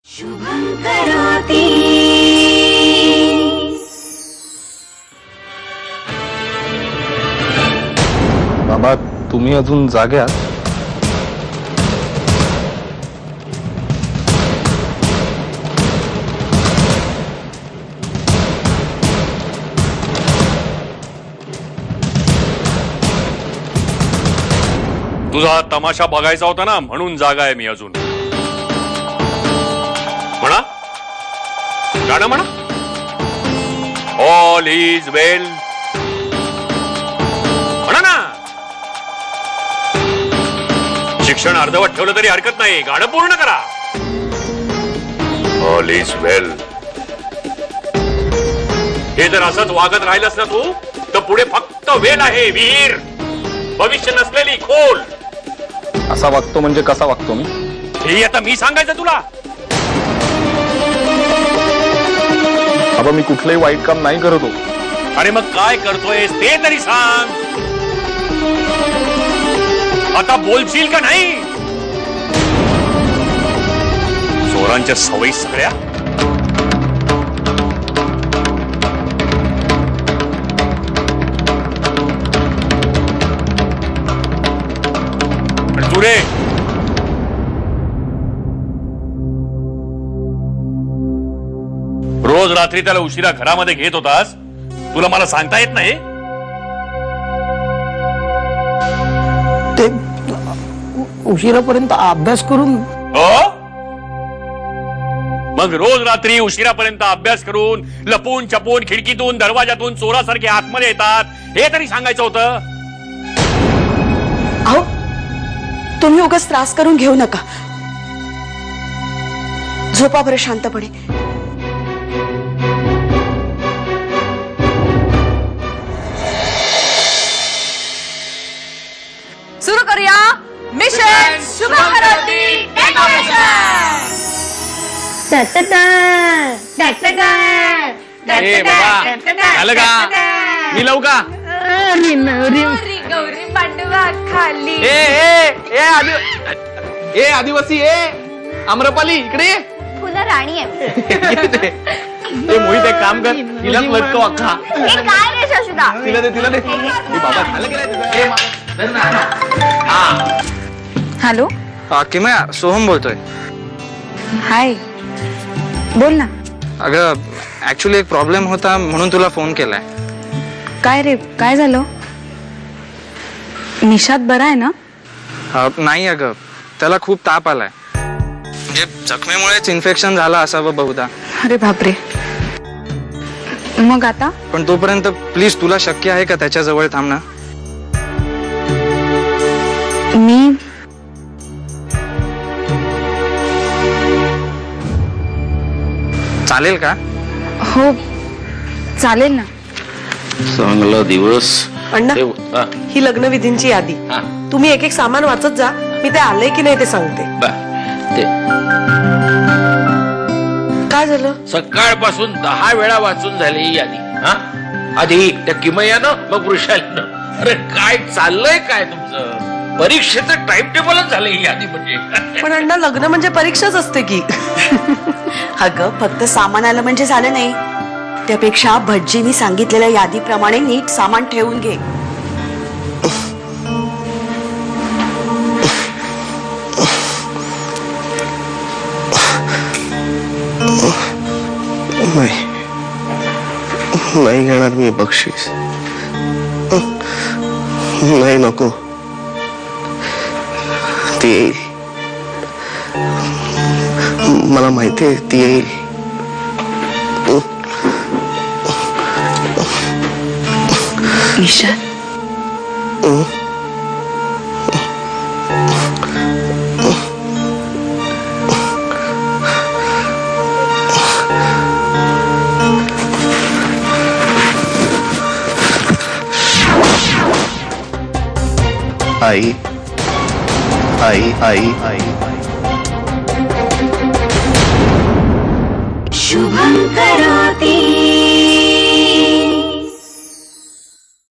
शुभं करोति। बाबा तुम्ही अजून जागे आहात? तुझा तमाशा बघायचा होता ना म्हणून जागा आहे मी अजून. म्हणा गाणं म्हणा. ऑल इज वेल म्हणा ना. शिक्षण अर्धवट ठेवलं तरी हरकत नाही, गाणं पूर्ण करा. ऑल इज वेल. हे जर असंच वागत राहिलंस ना तू तर पुढे फक्त वेल आहे, विहीर, भविष्य नसलेली खोल. असा वागतो म्हणजे कसा वागतो मी? हे आता मी सांगायचं तुला? बाबा मी कुठलंही वाईट काम नाही करत हो. अरे मग काय करतोय ते तरी सांग. आता बोलशील का नाही? चोरांच्या सवयी सगळ्या. तू रे रोज रात्री त्याला उशिरा घरामध्ये घेत होतास, तुला मला सांगता येत नाही? ते उशिरापर्यंत अभ्यास करून. हो मग रोज रात्री उशिरापर्यंत अभ्यास करून लपून छपून खिडकीतून दरवाजातून चोरासारखे आतमध्ये येतात, हे तरी सांगायचं होतं. अहो तुम्ही उगाच त्रास करून घेऊ नका. झोपा बरं शांतपणे. सुरू करूया मिशन शुभं करोति डेकोरेशन. झालं का? मी लावू का? गौरी पांडवा खाली. ए आदिवासी, आम्रपाली इकडे. फुलं राणी आहे. ए मोहित एक काम कर, तिलाच लटकव अख्खा. हे काय रे शशुदा? तिला दे. ए बाबा झालं की नाही? हॅलो किमया, सोहम बोलतोय. हाय बोल ना. अगं ऍक्च्युली एक प्रॉब्लेम होता म्हणून तुला फोन केलाय. काय रे काय झालं? निशाद बरा आहे ना? नाही अगं, त्याला खूप ताप आलाय. म्हणजे जखमेमुळेच इन्फेक्शन झालं असावं बहुधा. अरे बापरे. मग आता? पण तोपर्यंत प्लीज तुला शक्य आहे का त्याच्या जवळ थांबणं? मी चालेल का? हो चालेल ना. चांगला दिवस. अण्णा ही लग्नविधींची यादी. तुम्ही एक एक सामान वाचत जा, मी ते आलंय की नाही ते सांगते. काय झालं? सकाळपासून 10 वेळा वाचून झाली ही यादी. आधी त्या किमयानं मग वृषालीनं. अरे काय चाललंय काय तुमचं? परीक्षेचं टाइम टेबलच झालं ही यादी म्हणजे. पण अण्णा लग्न म्हणजे परीक्षाच असते की. अगं फक्त सामान आलं म्हणजे झालं नाही. त्यापेक्षा भटजींनी सांगितलेल्या यादीप्रमाणे नीट सामान ठेवून घे. नाही घेणार मी बक्षीस. नाही नको. ती येईल, मला माहितीये ती येईल. निशाद आई आई आई आई शुभं करोति.